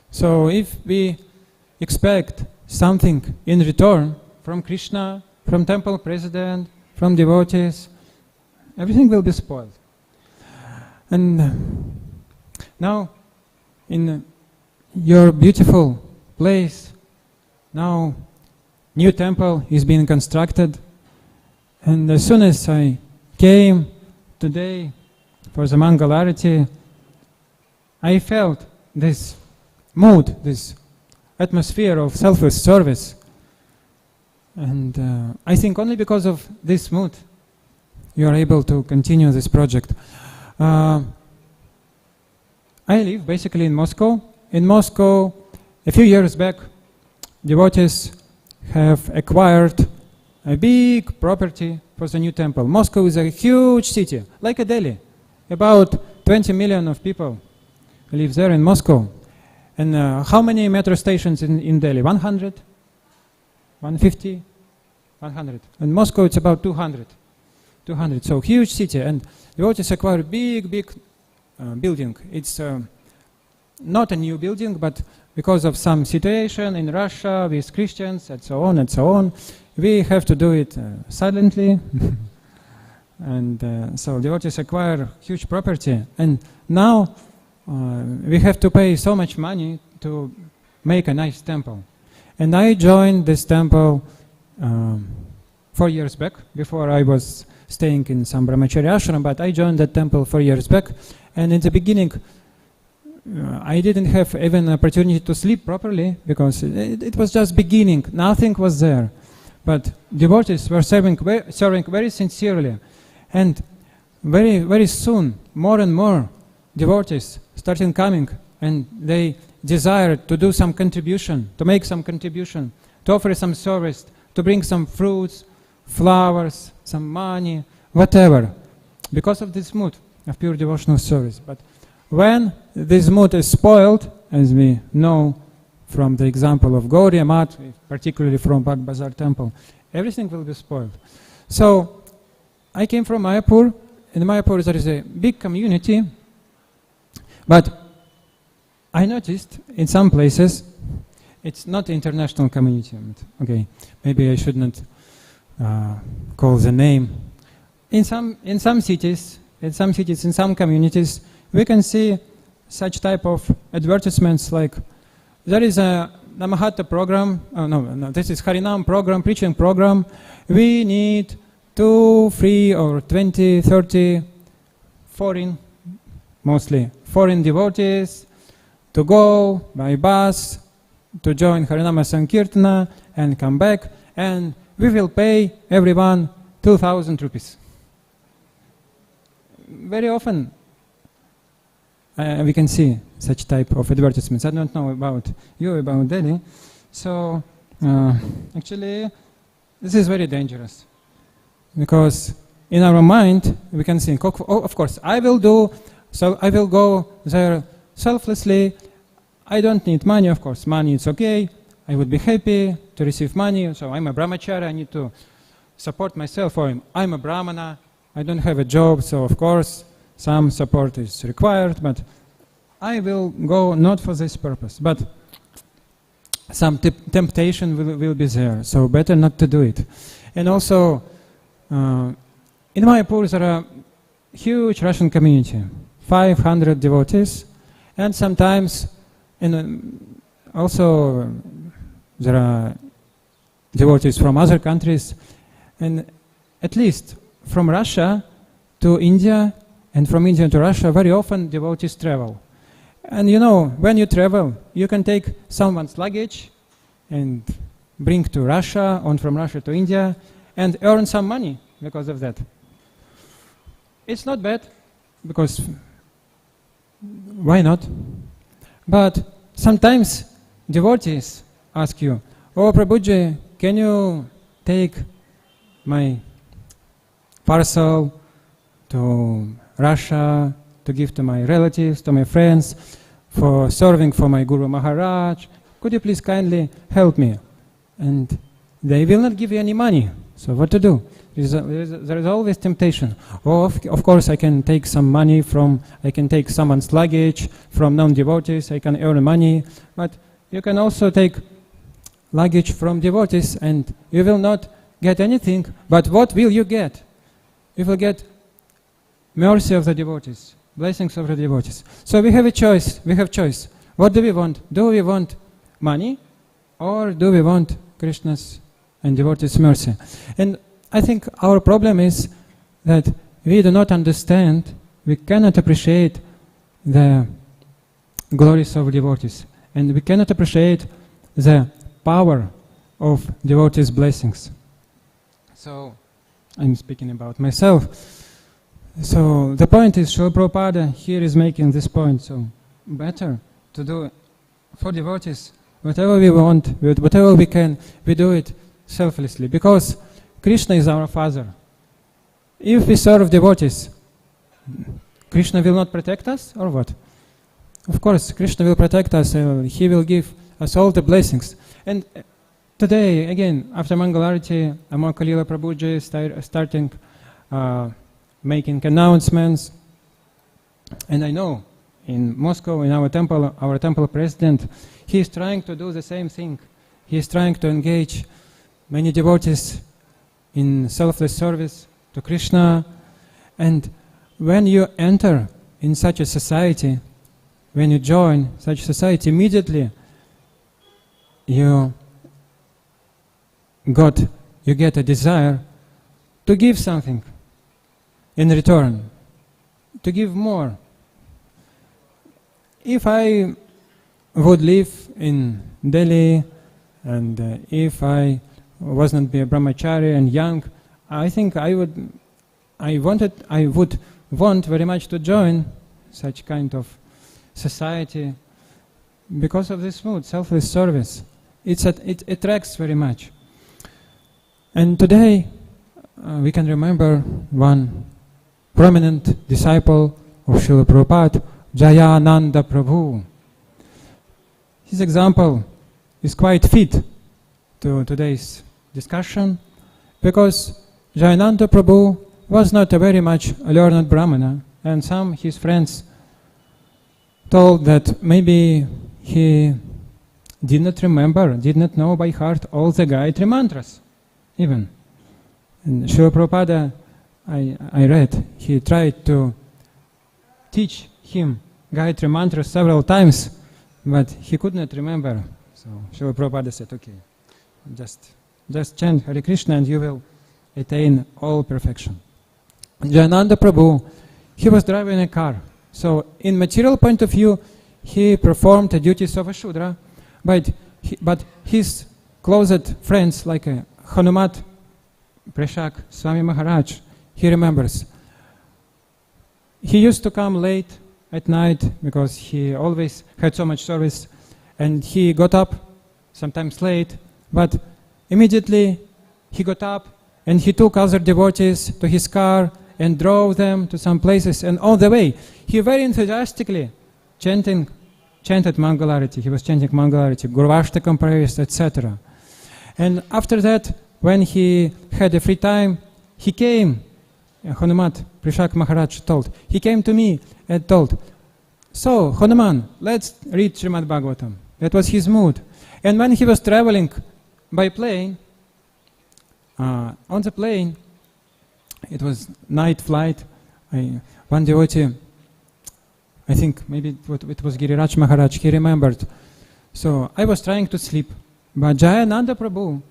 So if we expect something in return from Krishna, from temple president, from devotees, everything will be spoiled. And now in your beautiful place, now new temple is being constructed, and as soon as I came today for the Mangalarati, I felt this mood, this atmosphere of selfless service. And I think only because of this mood you are able to continue this project. I live basically in Moscow. In Moscow, a few years back, devotees have acquired a big property for the new temple. Moscow is a huge city, like a Delhi. About 20 million of people live there in Moscow. And how many metro stations in Delhi? 100? 150? 100. In Moscow it's about 200. 200. So huge city. And devotees acquire big building. It's not a new building, but because of some situation in Russia with Christians and so on, we have to do it silently. And so devotees acquire huge property. And now we have to pay so much money to make a nice temple. And I joined this temple 4 years back. Before I was staying in some brahmacharya ashram, but I joined that temple 4 years back. And in the beginning, I didn't have even an opportunity to sleep properly because it was just beginning. Nothing was there. But devotees were serving very sincerely. And very, very soon, more and more devotees started coming, and they desired to do some contribution, to make some contribution, to offer some service, to bring some fruits, flowers, some money, whatever, because of this mood of pure devotional service. But when this mood is spoiled, as we know from the example of Gaudiya Math, particularly from Bhag Bazar temple, everything will be spoiled. So I came from Mayapur. In Mayapur there is a big community, but I noticed in some places it's not an international community. Okay, maybe I should not call the name. In some cities, in some communities, we can see such type of advertisements like there is a Namahatta program. This is Harinam program, preaching program. We need 2, 3, or 20, 30 foreign, mostly foreign devotees to go by bus to join Harinama Sankirtana and come back, and we will pay everyone 2,000 rupees. Very often we can see such type of advertisements. I don't know about you, about Delhi. So actually this is very dangerous, because in our mind we can think, oh, of course I will do, so I will go there selflessly. I don't need money, of course, money is okay. I would be happy to receive money, so I'm a brahmacharya, I need to support myself, or I'm a brahmana, I don't have a job, so of course some support is required, but I will go not for this purpose, but some temptation will be there, so better not to do it. And also, in Mayapur there are huge Russian community, 500 devotees, and sometimes also there are devotees from other countries, and at least from Russia to India and from India to Russia, very often devotees travel. And you know, when you travel, you can take someone's luggage and bring to Russia, or from Russia to India, and earn some money because of that. It's not bad, because why not? But sometimes devotees ask you, "Oh, Prabhuji, can you take my parcel to Russia to give to my relatives, to my friends, for serving for my Guru Maharaj? Could you please kindly help me?" And they will not give you any money. So what to do? There is always temptation. Oh, of course I can take some money I can take someone's luggage from non-devotees, I can earn money, but you can also take luggage from devotees and you will not get anything, but what will you get? You will get mercy of the devotees, blessings of the devotees. So we have a choice, What do we want? Do we want money, or do we want Krishna's and devotees' mercy? And I think our problem is that we do not understand, we cannot appreciate the glories of devotees, and we cannot appreciate the power of devotees' blessings. So, I'm speaking about myself. So, the point is, Srila Prabhupada here is making this point, so better to do for devotees whatever we want, whatever we can, we do it selflessly, because Krishna is our Father. If we serve devotees, Krishna will not protect us, or what? Of course, Krishna will protect us, He will give us all the blessings. And today, again, after Mangalarati, Amakalila Prabhuji is starting making announcements. And I know, in Moscow, in our temple president, he is trying to do the same thing. He is trying to engage many devotees in selfless service to Krishna. And when you enter in such a society, when you join such a society, immediately you get a desire to give something in return, to give more. If I would live in Delhi, and if I was not be a brahmachari and young, I think I would want very much to join such kind of society because of this mood, selfless service. It attracts very much. And today we can remember one prominent disciple of Srila Prabhupada, Jayananda Prabhu. His example is quite fit to today's discussion, because Jayananda Prabhu was not a very much learned Brahmana, and some his friends told that maybe he did not know by heart all the Gayatri mantras, even. And Srila Prabhupada, I read, he tried to teach him Gayatri mantras several times, but he could not remember. So Srila Prabhupada said, okay, just chant Hare Krishna and you will attain all perfection. Jayananda Prabhu, he was driving a car. So in material point of view, he performed the duties of a Shudra, but his closest friends like Hanumat Prashak Swami Maharaj, he remembers. He used to come late at night because he always had so much service, and he got up sometimes late, but immediately he got up and he took other devotees to his car and drove them to some places, and on the way he very enthusiastically chanted Mangalarati. He was chanting Mangalarati, Gurvashtakam prayers, etc. And after that, when he had a free time, he came Hanumat, Prishak Maharaj told. He came to me and told, so, Hanuman, let's read Srimad Bhagavatam. That was his mood. And when he was traveling by plane, on the plane, it was night flight, one devotee, I think maybe it was Giriraj Maharaj, he remembered. So I was trying to sleep, but Jayananda Prabhu,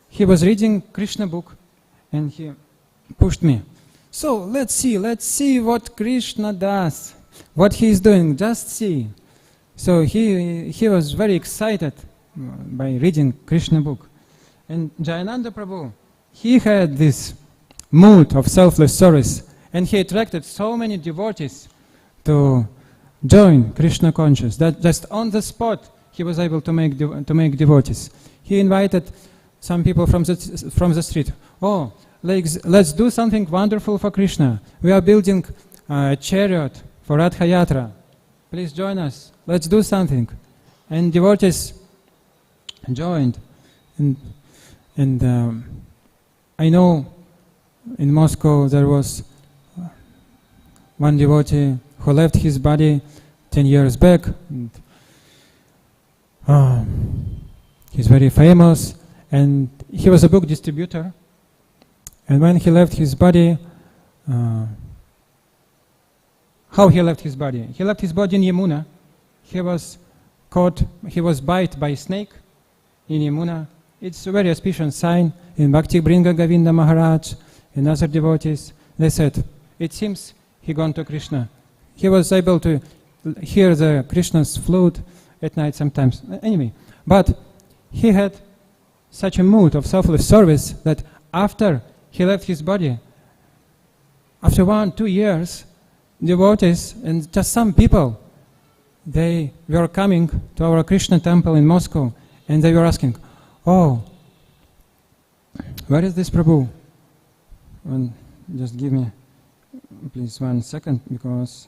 he was reading Krishna book and he pushed me. So let's see what Krishna does, what he is doing, just see. So he was very excited by reading Krishna book. And Jayananda Prabhu, he had this mood of selfless service, and he attracted so many devotees to join Krishna conscious that just on the spot he was able to make devotees. He invited some people from the street. Oh, let's do something wonderful for Krishna. We are building a chariot for Radha Yatra. Please join us. Let's do something. And devotees joined. And I know in Moscow there was one devotee who left his body 10 years back. And, he's very famous, and he was a book distributor. And when he left his body, how he left his body? He left his body in Yamuna. He was bitten by a snake in Yamuna. It's a very auspicious sign. In Bhakti Bringa Govinda Maharaj and other devotees, they said, it seems he gone to Krishna. He was able to hear the Krishna's flute at night sometimes. Anyway, but he had such a mood of selfless service that after he left his body, after 1-2 years, devotees and just some people, they were coming to our Krishna temple in Moscow, and they were asking, oh, where is this Prabhu? And just give me please 1 second, because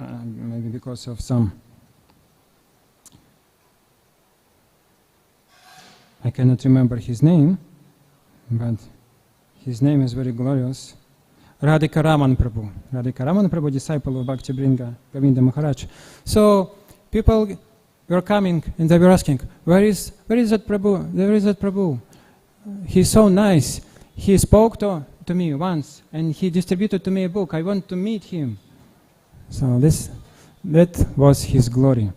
maybe because of some, I cannot remember his name, but his name is very glorious. Radhika Raman Prabhu. Radhika Raman Prabhu, disciple of Bhakti Bringa Govinda Maharaj. So people were coming and they were asking, where is that Prabhu? Where is that Prabhu? He's so nice. He spoke to me once and he distributed to me a book. I want to meet him. So that was his glory.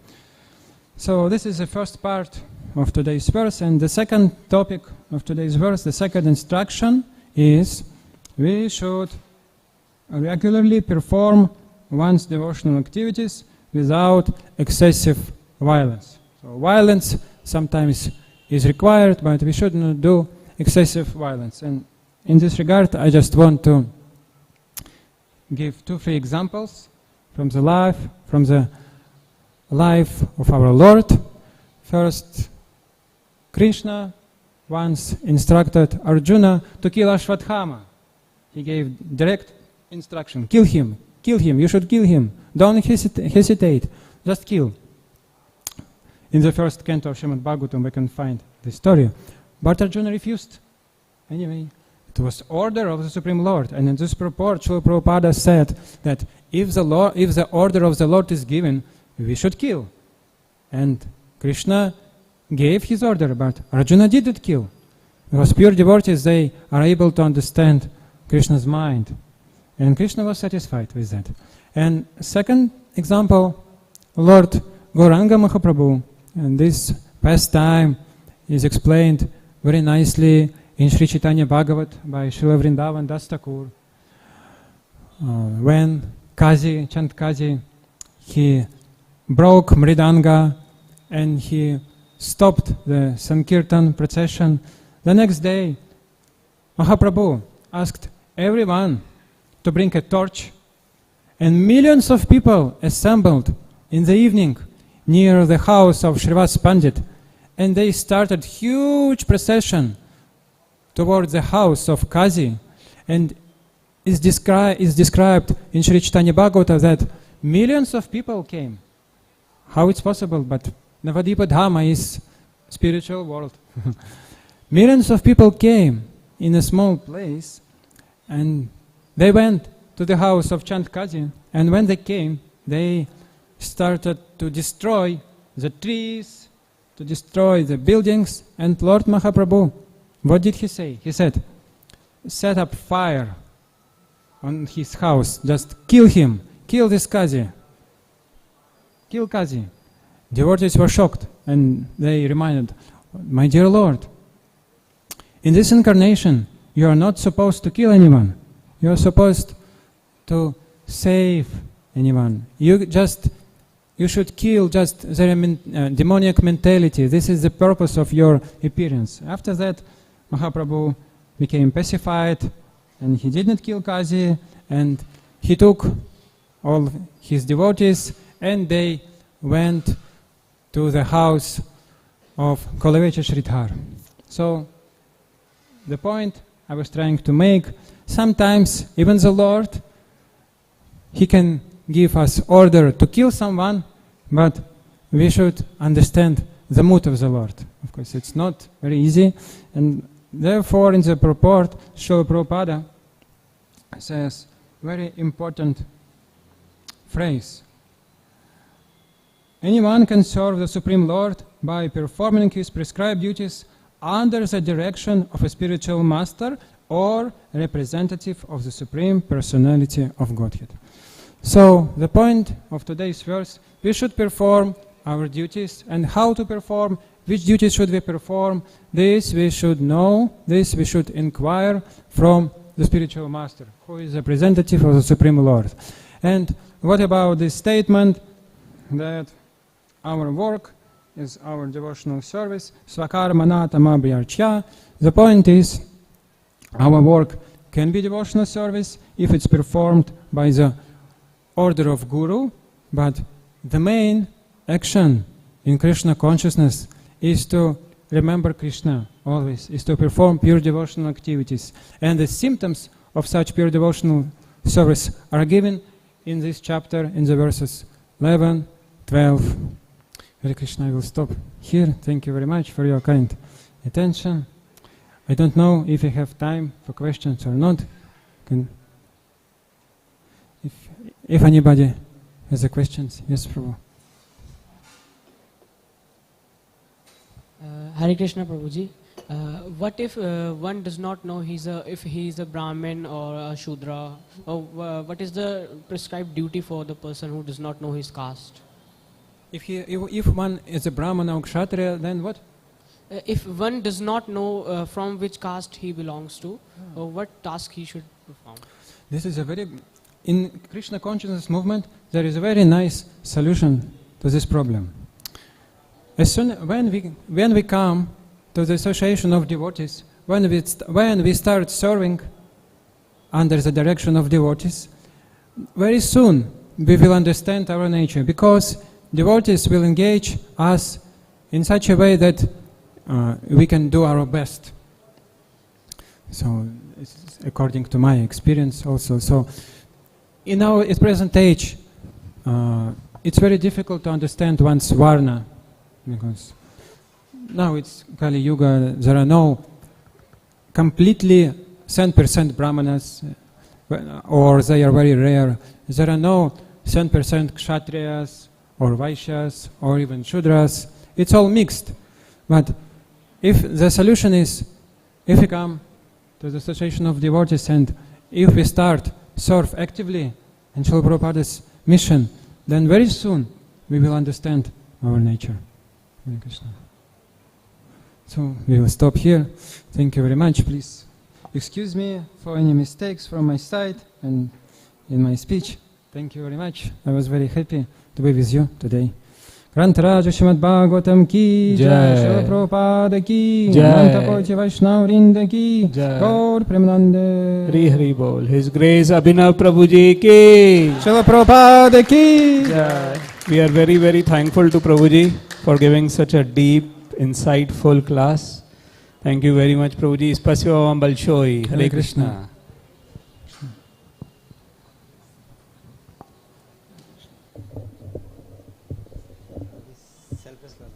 So this is the first part of today's verse, and the second topic of today's verse, the second instruction is we should regularly perform one's devotional activities without excessive violence. So violence sometimes is required, but we should not do excessive violence. And in this regard, I just want to give 2-3 examples from the life of our Lord. First, Krishna once instructed Arjuna to kill Ashwatthama. He gave direct instruction, kill him, you should kill him, don't hesitate, just kill. In the first canto of Srimad Bhagavatam we can find the story. But Arjuna refused. Anyway, it was order of the Supreme Lord, and in this purport Srila Prabhupada said that if the order of the Lord is given, we should kill. And Krishna gave his order, but Arjuna didn't kill. Because pure devotees, they are able to understand Krishna's mind. And Krishna was satisfied with that. And second example, Lord Gauranga Mahaprabhu, and this pastime is explained very nicely in Sri Chaitanya Bhagavat by Srila Vrindavan Das Thakur. When Chand Kazi, he broke Mridanga and he stopped the Sankirtan procession, the next day Mahaprabhu asked everyone to bring a torch, and millions of people assembled in the evening near the house of Srivas Pandit, and they started huge procession towards the house of Kazi. And is described in Sri Chaitanya Bhagavata that millions of people came. How it's possible? But Navadipa Dhama is spiritual world. Millions of people came in a small place, And they went to the house of Chandkaji, and when they came, they started to destroy the trees, to destroy the buildings. And Lord Mahaprabhu, what did he say? He said, set up fire on his house, just kill him, kill this Kazi, kill Kazi. Devotees were shocked, and they reminded, my dear Lord, in this incarnation, you are not supposed to kill anyone. You are supposed to save anyone. You should kill just the demoniac mentality. This is the purpose of your appearance. After that, Mahaprabhu became pacified, and he did not kill Kazi, and he took all his devotees, and they went to the house of Kolavecha Sridhar. So, the point I was trying to make, sometimes even the Lord, He can give us order to kill someone, but we should understand the mood of the Lord. Of course, it's not very easy, and therefore in the purport, Srila Prabhupada says very important phrase. Anyone can serve the Supreme Lord by performing his prescribed duties under the direction of a spiritual master or representative of the Supreme Personality of Godhead. So, the point of today's verse, we should perform our duties, and how to perform, which duties should we perform, this we should know, this we should inquire from the spiritual master, who is a representative of the Supreme Lord. And what about this statement that our work is our devotional service, svakarmana tamabhyarchya? The point is, our work can be devotional service if it's performed by the order of Guru, but the main action in Krishna consciousness is to remember Krishna always, is to perform pure devotional activities. And the symptoms of such pure devotional service are given in this chapter, in the verses 11, 12. Hare Krishna, I will stop here. Thank you very much for your kind attention. I don't know if you have time for questions or not. If anybody has a questions, yes, Prabhu. Hare Krishna, Prabhuji. What if one does not know if he is a Brahmin or a Shudra? Or what is the prescribed duty for the person who does not know his caste? If one is a Brahman or Kshatriya, then what? If one does not know from which caste he belongs to, or what task he should perform. This is in Krishna consciousness movement, there is a very nice solution to this problem. When we come to the association of devotees, when we start serving under the direction of devotees, very soon we will understand our nature, because devotees will engage us in such a way that we can do our best. So, it's according to my experience also. So, in our present age, it's very difficult to understand one's varna, because now it's Kali Yuga, there are no completely 100% Brahmanas, or they are very rare. There are no 100% Kshatriyas, or Vaishyas, or even Shudras. It's all mixed. But if the solution is, if we come to the association of devotees and if we start serve actively in Srila Prabhupada's mission, then very soon we will understand our nature. Hare Krishna. So we will stop here. Thank you very much. Please excuse me for any mistakes from my side and in my speech. Thank you very much. I was very happy to be with you today. Grantaraja Srimad Bhagavatam ki jai, Srila Prabhupada ki jai, Ananta Vaishnava Vrinda ki jai, Gaur Premanande. Hari Hari Bol. His Grace Abhinava Prabhu ji ki, Srila Prabhupada ki jai. We are very, very thankful to Prabhu ji for giving such a deep, insightful class. Thank you very much, Prabhu ji. Spasibo vam balshoi. Hare Krishna. Selfless class.